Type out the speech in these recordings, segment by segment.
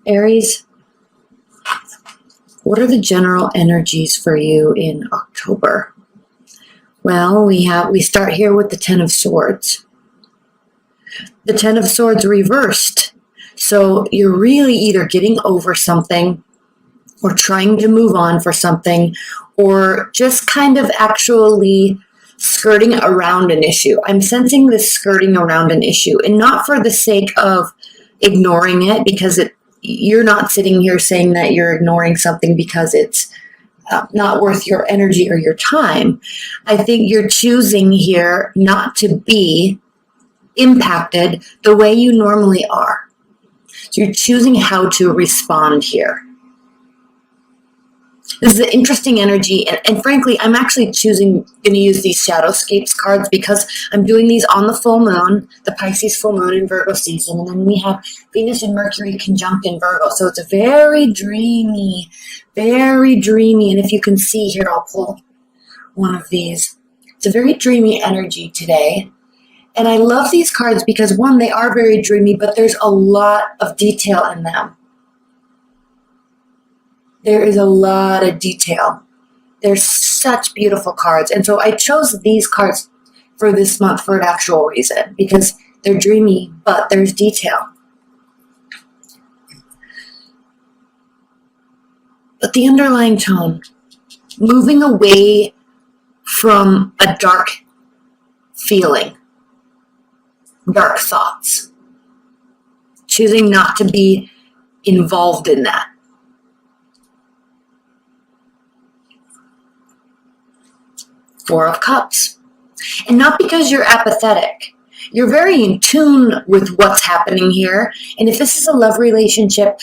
Aries, what are the general energies for you in October? Well, we start here with the Ten of Swords. The Ten of Swords reversed. So you're really either getting over something or trying to move on for something, or just kind of actually skirting around an issue. I'm sensing this skirting around an issue, and not for the sake of ignoring it, because you're not sitting here saying that you're ignoring something because it's not worth your energy or your time. I think you're choosing here not to be impacted the way you normally are. So you're choosing how to respond here. This is an interesting energy, and frankly, I'm actually going to use these Shadowscapes cards because I'm doing these on the full moon, the Pisces full moon in Virgo season, and then we have Venus and Mercury conjunct in Virgo, so it's a very dreamy, and if you can see here, I'll pull one of these. It's a very dreamy energy today, and I love these cards because, one, they are very dreamy, but there's a lot of detail in them. There is a lot of detail. They're such beautiful cards. And so I chose these cards for this month for an actual reason, because they're dreamy, but there's detail. But the underlying tone, moving away from a dark feeling, dark thoughts, choosing not to be involved in that. Four of Cups. And not because you're apathetic. You're very in tune with what's happening here. And if this is a love relationship,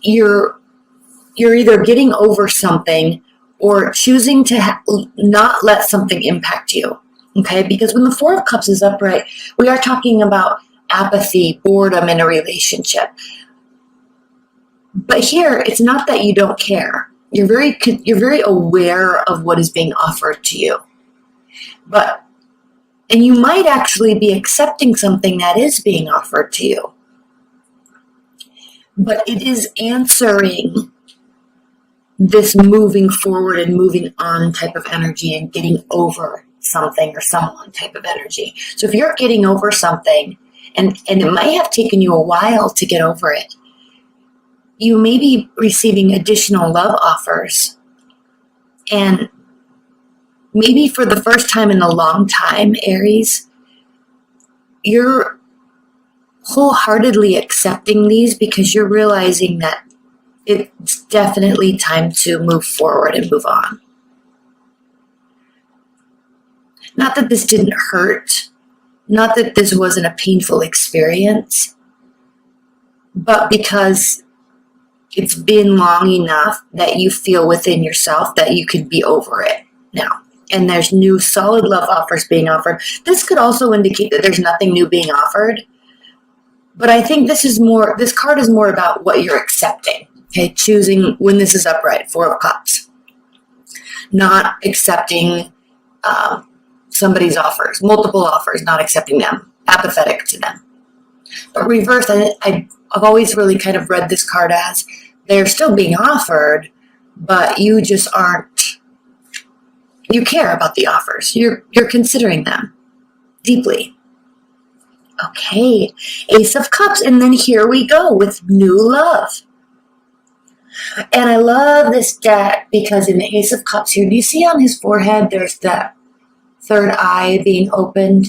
you're either getting over something or choosing to not let something impact you. Okay? Because when the Four of Cups is upright, we are talking about apathy, boredom in a relationship. But here, it's not that you don't care. You're very aware of what is being offered to you. And you might actually be accepting something that is being offered to you. But it is answering this moving forward and moving on type of energy and getting over something or someone type of energy. So if you're getting over something, and it might have taken you a while to get over it, you may be receiving additional love offers. And maybe for the first time in a long time, Aries, you're wholeheartedly accepting these because you're realizing that it's definitely time to move forward and move on. Not that this didn't hurt, not that this wasn't a painful experience, but because it's been long enough that you feel within yourself that you could be over it now. And there's new solid love offers being offered. This could also indicate that there's nothing new being offered. But I think this card is more about what you're accepting. Okay, choosing when this is upright, Four of Cups. Not accepting somebody's offers, multiple offers, not accepting them, apathetic to them. But reverse, I've always really kind of read this card as they're still being offered, but you just aren't, you care about the offers. You're considering them deeply. Okay, Ace of Cups, and then here we go with new love. And I love this deck because in the Ace of Cups here, do you see on his forehead there's that third eye being opened?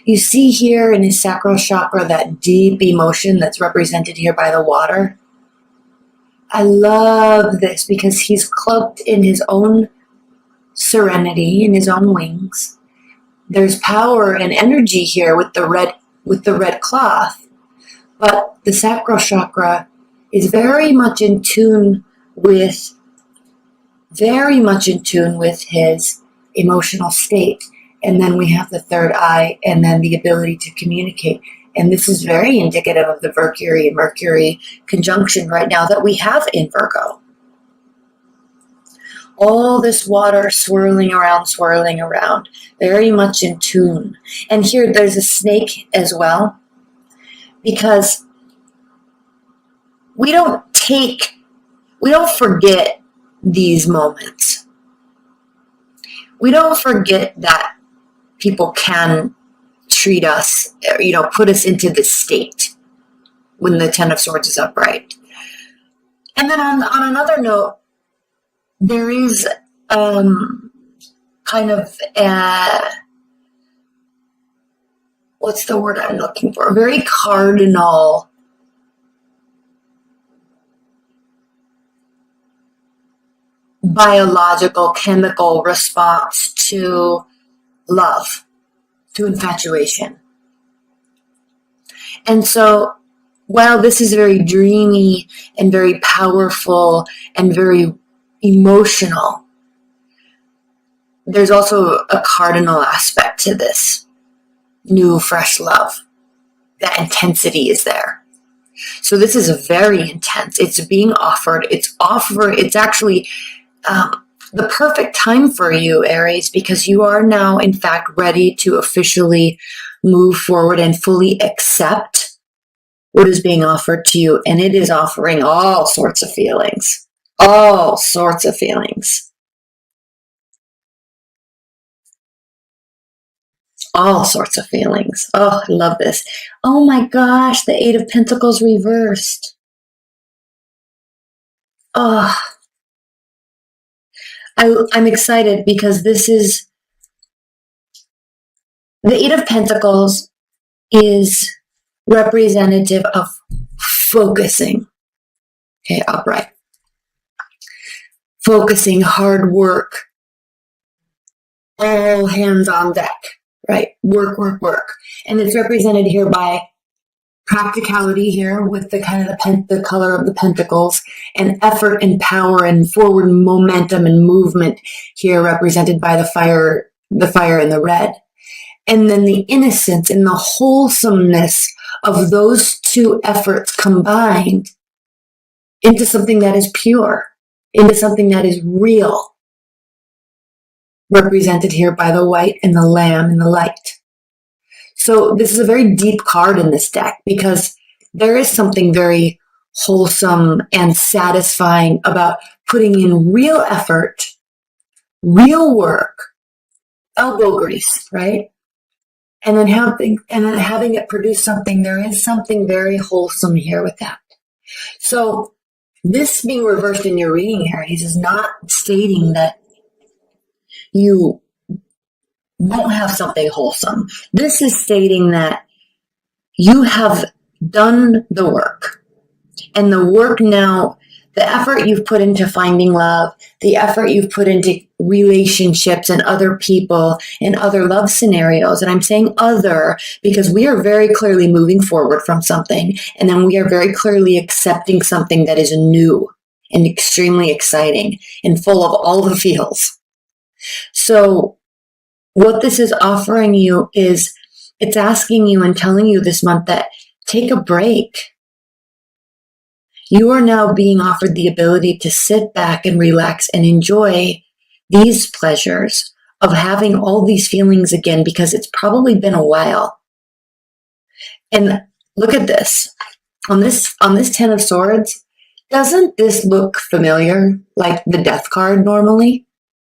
You see here in his sacral chakra that deep emotion that's represented here by the water. I love this because he's cloaked in his own serenity, in his own wings. There's power and energy here with the red cloth, but the sacral chakra is very much in tune with his emotional state. And then we have the third eye, and then the ability to communicate. And this is very indicative of the Mercury and Mercury conjunction right now that we have in Virgo. All this water swirling around, very much in tune. And here there's a snake as well, because we don't forget these moments. We don't forget that people can treat us, put us into this state when the Ten of Swords is upright. And then on another note, there is kind of what's the word I'm looking for? A very cardinal biological, chemical response to love, to infatuation. And so while this is very dreamy and very powerful and very emotional, there's also a cardinal aspect to this new, fresh love. That intensity is there. So this is very intense. It's being offered. It's actually the perfect time for you, Aries, because you are now, in fact, ready to officially move forward and fully accept what is being offered to you. And it is offering all sorts of feelings. All sorts of feelings. All sorts of feelings. Oh, I love this. Oh my gosh, the Eight of Pentacles reversed. Oh, I'm excited because this is the Eight of Pentacles is representative of focusing. Okay, upright. Focusing, hard work, all hands on deck, right? Work, work, work. And it's represented here by practicality here with the kind of the color of the pentacles, and effort and power and forward momentum and movement here represented by the fire in the red. And then the innocence and the wholesomeness of those two efforts combined into something that is pure, into something that is real, represented here by the white and the lamb and the light. So this is a very deep card in this deck because there is something very wholesome and satisfying about putting in real effort, real work, elbow grease, right? And then having it produce something. There is something very wholesome here with that. So this being reversed in your reading, Aries, is not stating that you won't have something wholesome. This is stating that you have done the work. And the work now, the effort you've put into finding love, the effort you've put into relationships and other people and other love scenarios. And I'm saying other because we are very clearly moving forward from something. And then we are very clearly accepting something that is new and extremely exciting and full of all the feels. So what this is offering you is it's asking you and telling you this month that take a break. You are now being offered the ability to sit back and relax and enjoy these pleasures of having all these feelings again because it's probably been a while. And look at this. On this Ten of Swords, doesn't this look familiar like the Death card normally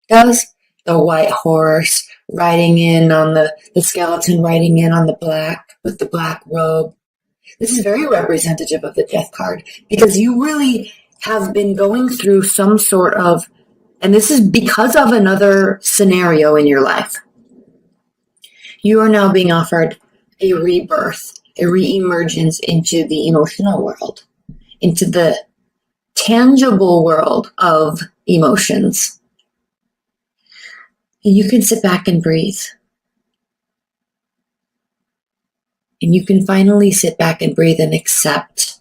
does? The white horse riding in on the skeleton riding in on the black with the black robe. This is very representative of the Death card because you really have been going through some sort of, and this is because of another scenario in your life. You are now being offered a rebirth, a re-emergence into the emotional world, into the tangible world of emotions. And you can sit back and breathe. And you can finally sit back and breathe and accept.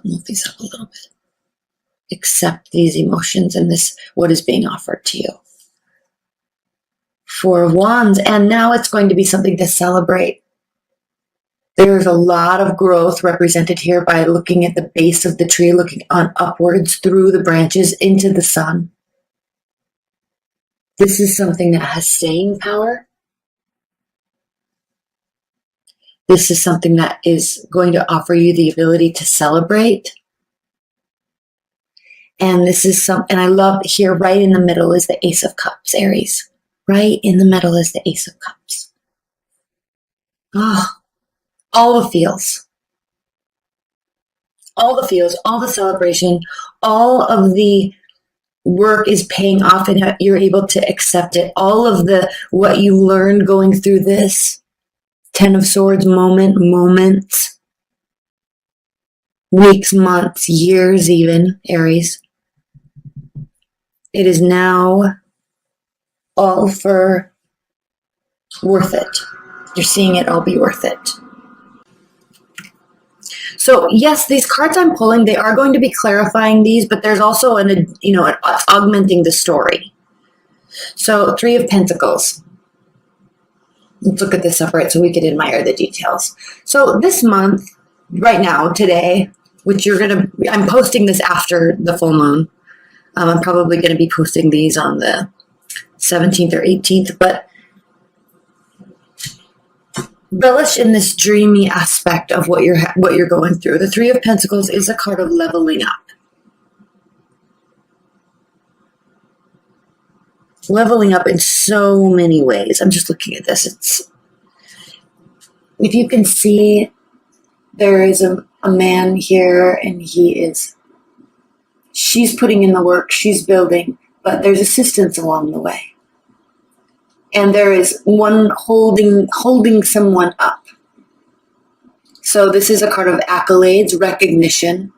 Move these up a little bit. Accept these emotions and this, what is being offered to you. Four of Wands, and now it's going to be something to celebrate. There's a lot of growth represented here by looking at the base of the tree, looking on upwards through the branches into the sun. This is something that has staying power. This is something that is going to offer you the ability to celebrate. And this is and I love here right in the middle is the Ace of Cups, Aries. Right in the middle is the Ace of Cups. Oh, all the feels. All the feels, all the celebration, all of the work is paying off and you're able to accept it. All of what you learned going through this Ten of Swords moments, weeks, months, years even, Aries. It is now all for worth it. You're seeing it all be worth it. So yes, these cards I'm pulling, they are going to be clarifying these, but there's also augmenting the story. So 3 of Pentacles. Let's look at this separate so we can admire the details. So this month, right now, today, which I'm posting this after the full moon. I'm probably going to be posting these on the 17th or 18th, but relish in this dreamy aspect of what you're going through. The 3 of Pentacles is a card of leveling up. Leveling up in so many ways. I'm just looking at this. If you can see, there is a man here, and she's putting in the work, she's building, but there's assistance along the way. And there is one holding someone up. So this is a card of accolades, recognition.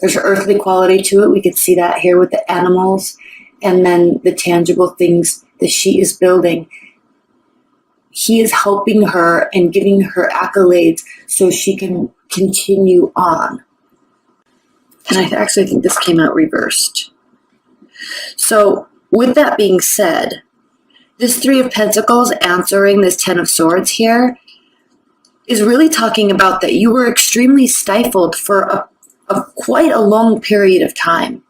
There's an earthly quality to it. We can see that here with the animals and then the tangible things that she is building. He is helping her and giving her accolades so she can continue on. And I actually think this came out reversed. So with that being said, this 3 of Pentacles answering this 10 of Swords here is really talking about that you were extremely stifled for quite a long period of time.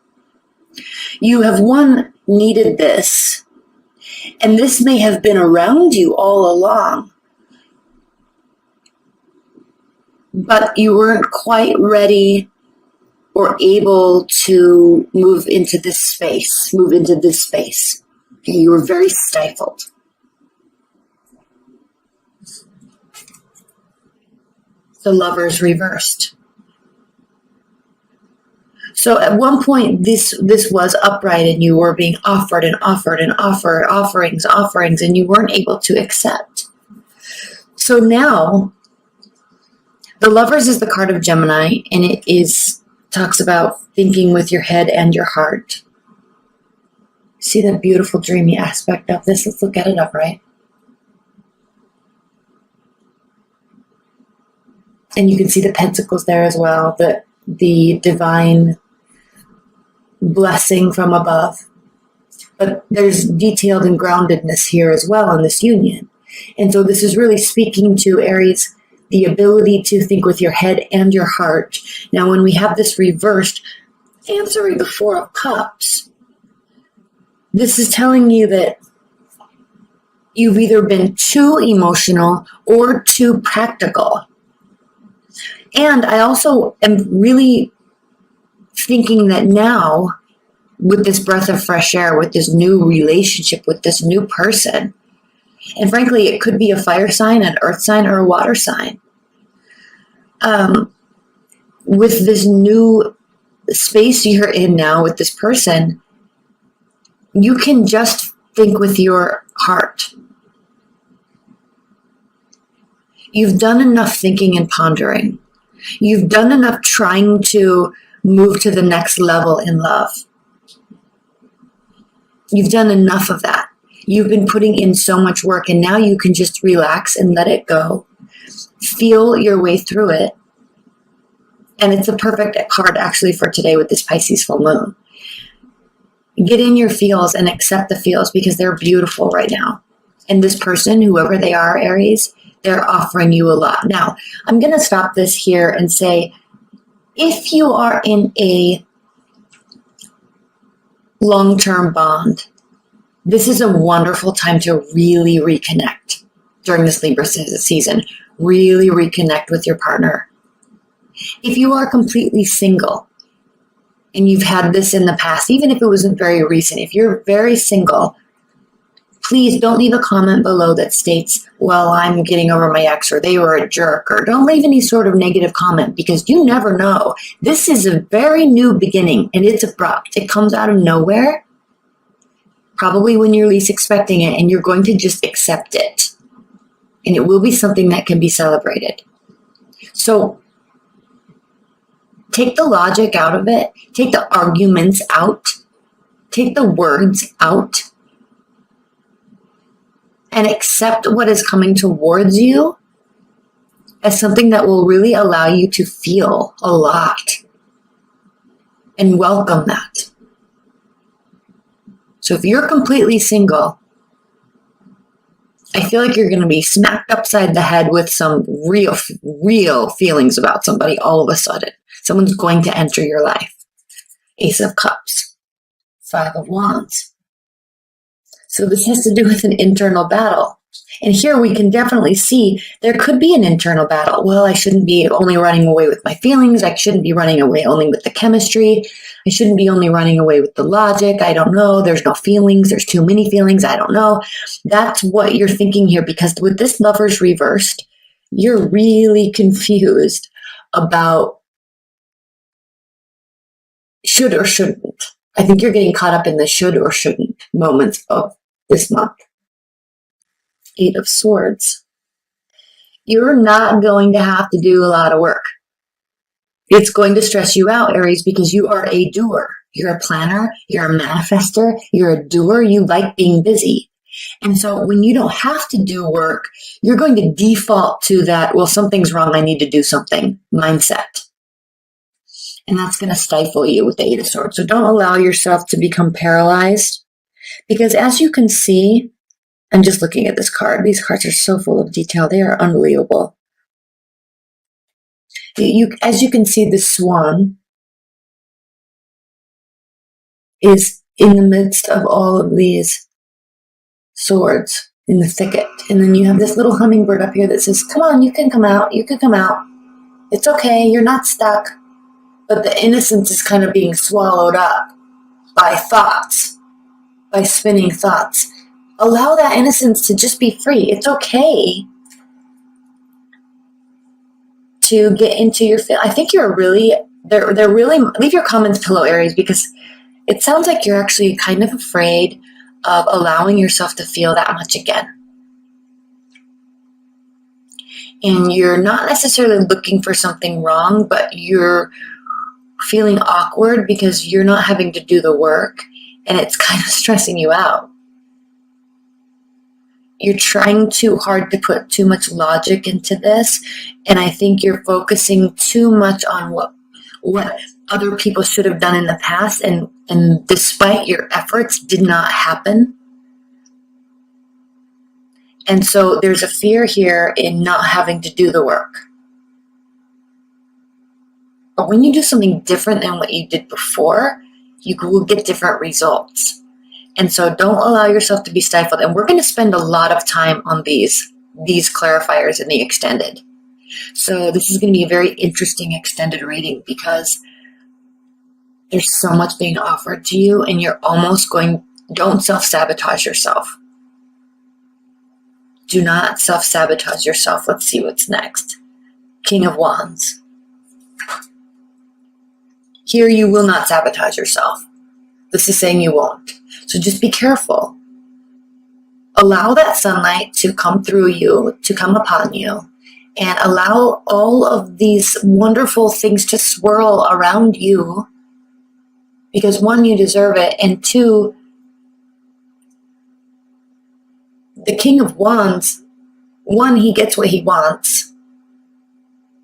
You have needed this, and this may have been around you all along, but you weren't quite ready or able to move into this space. You were very stifled. The Lovers reversed. So at one point, this was upright, and you were being offered offerings, and you weren't able to accept. So now, the Lovers is the card of Gemini, and it talks about thinking with your head and your heart. See the beautiful dreamy aspect of this? Let's look at it upright. And you can see the pentacles there as well, the divine blessing from above. But there's detailed and groundedness here as well in this union. And so this is really speaking to Aries, the ability to think with your head and your heart. Now, when we have this reversed, answering the 4 of Cups, this is telling you that you've either been too emotional or too practical. And I also am really thinking that now, with this breath of fresh air, with this new relationship, with this new person, and frankly, it could be a fire sign, an earth sign, or a water sign. With this new space you're in now with this person, you can just think with your heart. You've done enough thinking and pondering. You've done enough trying to move to the next level in love. You've done enough of that. You've been putting in so much work, and now you can just relax and let it go. Feel your way through it. And it's a perfect card actually for today with this Pisces full moon. Get in your feels and accept the feels because they're beautiful right now. And this person, whoever they are, Aries, they're offering you a lot. Now, I'm going to stop this here and say, if you are in a long-term bond, this is a wonderful time to really reconnect during this Libra season. really reconnect with your partner. If you are completely single and you've had this in the past, even if it wasn't very recent, if you're very single, please don't leave a comment below that states, well, I'm getting over my ex, or they were a jerk, or don't leave any sort of negative comment, because you never know. This is a very new beginning and it's abrupt. It comes out of nowhere, probably when you're least expecting it, and you're going to just accept it. And it will be something that can be celebrated. So take the logic out of it, take the arguments out, take the words out, and accept what is coming towards you as something that will really allow you to feel a lot, and welcome that. So if you're completely single, I feel like you're going to be smacked upside the head with some real feelings about somebody all of a sudden. Someone's going to enter your life. Ace of Cups, 5 of Wands. So this has to do with an internal battle. And here we can definitely see there could be an internal battle. Well, I shouldn't be only running away with my feelings. I shouldn't be running away only with the chemistry. I shouldn't be only running away with the logic. I don't know. There's no feelings. There's too many feelings. I don't know. That's what you're thinking here, because with this Lovers reversed, you're really confused about should or shouldn't. I think you're getting caught up in the should or shouldn't moments of this month. 8 of Swords. You're not going to have to do a lot of work. It's going to stress you out, Aries, because you are a doer. You're a planner. You're a manifester. You're a doer. You like being busy. And so when you don't have to do work, you're going to default to that, well, something's wrong, I need to do something mindset. And that's going to stifle you with the 8 of Swords. So don't allow yourself to become paralyzed. Because as you can see, I'm just looking at this card. These cards are so full of detail. They are unbelievable. As you can see, the swan is in the midst of all of these swords in the thicket. And then you have this little hummingbird up here that says, come on, you can come out. You can come out. It's okay. You're not stuck. But the innocence is kind of being swallowed up by thoughts, by spinning thoughts. Allow that innocence to just be free. It's okay to get into your I think you're really, they're really, leave your comments below, Aries, because it sounds like you're actually kind of afraid of allowing yourself to feel that much again. And you're not necessarily looking for something wrong, but you're feeling awkward because you're not having to do the work, and it's kind of stressing you out. You're trying too hard to put too much logic into this, and I think you're focusing too much on what other people should have done in the past, and despite your efforts did not happen. And so there's a fear here in not having to do the work. But when you do something different than what you did before, you will get different results. And so don't allow yourself to be stifled. And we're going to spend a lot of time on these clarifiers in the extended. So this is going to be a very interesting extended reading, because there's so much being offered to you, and you're almost don't self-sabotage yourself. Do not self-sabotage yourself. Let's see what's next. King of Wands. Here you will not sabotage yourself. This is saying you won't. So just be careful. Allow that sunlight to come through you, to come upon you, and allow all of these wonderful things to swirl around you, because 1, you deserve it, and 2, the King of Wands, 1, he gets what he wants.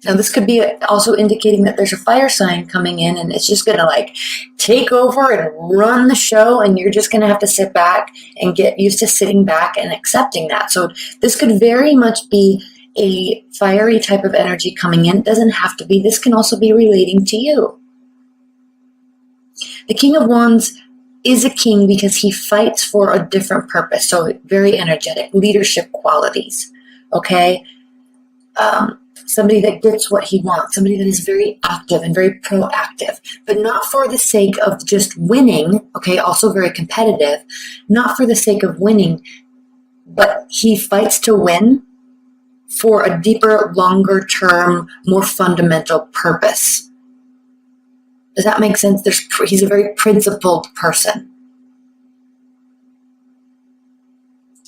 Now this could be also indicating that there's a fire sign coming in, and it's just going to take over and run the show, and you're just going to have to sit back and get used to sitting back and accepting that. So this could very much be a fiery type of energy coming in. It doesn't have to be. This can also be relating to you. The King of Wands is a king because he fights for a different purpose. So very energetic, leadership qualities. Okay? somebody that gets what he wants, somebody that is very active and very proactive, but not for the sake of just winning, okay, also very competitive, not for the sake of winning, but he fights to win for a deeper, longer term, more fundamental purpose. Does that make sense? He's a very principled person.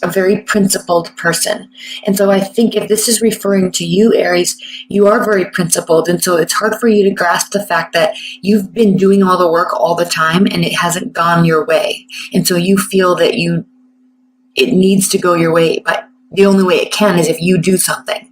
A very principled person. And so I think if this is referring to you, Aries, you are very principled. And so it's hard for you to grasp the fact that you've been doing all the work all the time and it hasn't gone your way. And so you feel that it needs to go your way, but the only way it can is if you do something.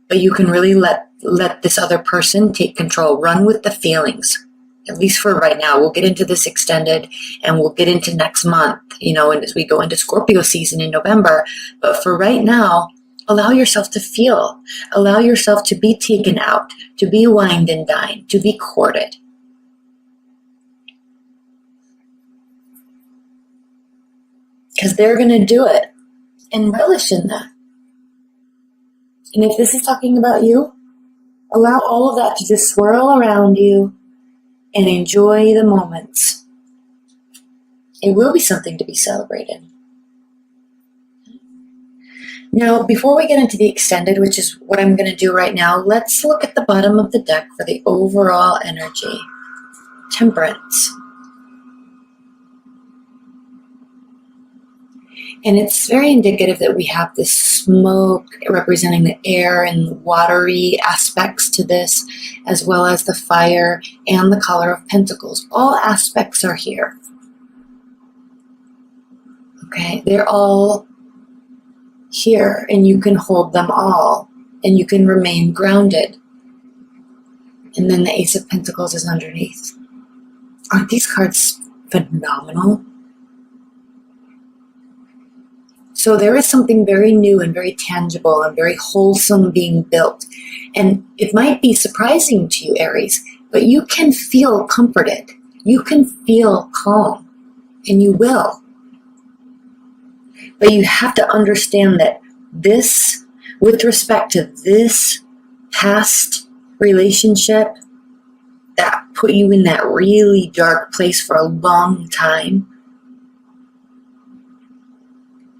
But you can really let this other person take control. Run with the feelings. At least for right now. We'll get into this extended and we'll get into next month, and as we go into Scorpio season in November. But for right now, allow yourself to feel. Allow yourself to be taken out, to be wined and dined, to be courted. Because they're going to do it and relish in that. And if this is talking about you, allow all of that to just swirl around you and enjoy the moments. It will be something to be celebrated. Now, before we get into the extended, which is what I'm going to do right now, let's look at the bottom of the deck for the overall energy. Temperance. And it's very indicative that we have this smoke representing the air and watery aspects to this, as well as the fire and the color of pentacles. All aspects are here. Okay, they're all here, and you can hold them all, and you can remain grounded. And then the Ace of Pentacles is underneath. Aren't these cards phenomenal? So there is something very new and very tangible and very wholesome being built. And it might be surprising to you, Aries, but you can feel comforted. You can feel calm, and you will. But you have to understand that this, with respect to this past relationship that put you in that really dark place for a long time,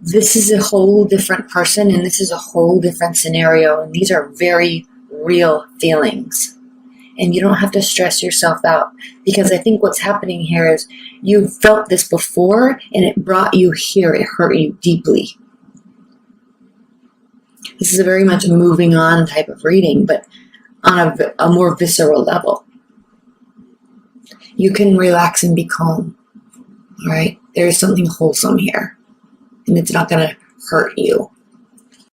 this is a whole different person, and this is a whole different scenario, and these are very real feelings. And you don't have to stress yourself out, because I think what's happening here is you've felt this before, and it brought you here. It hurt you deeply. This is a very much a moving on type of reading, but on a more visceral level. You can relax and be calm. All right? There is something wholesome here. And it's not going to hurt you.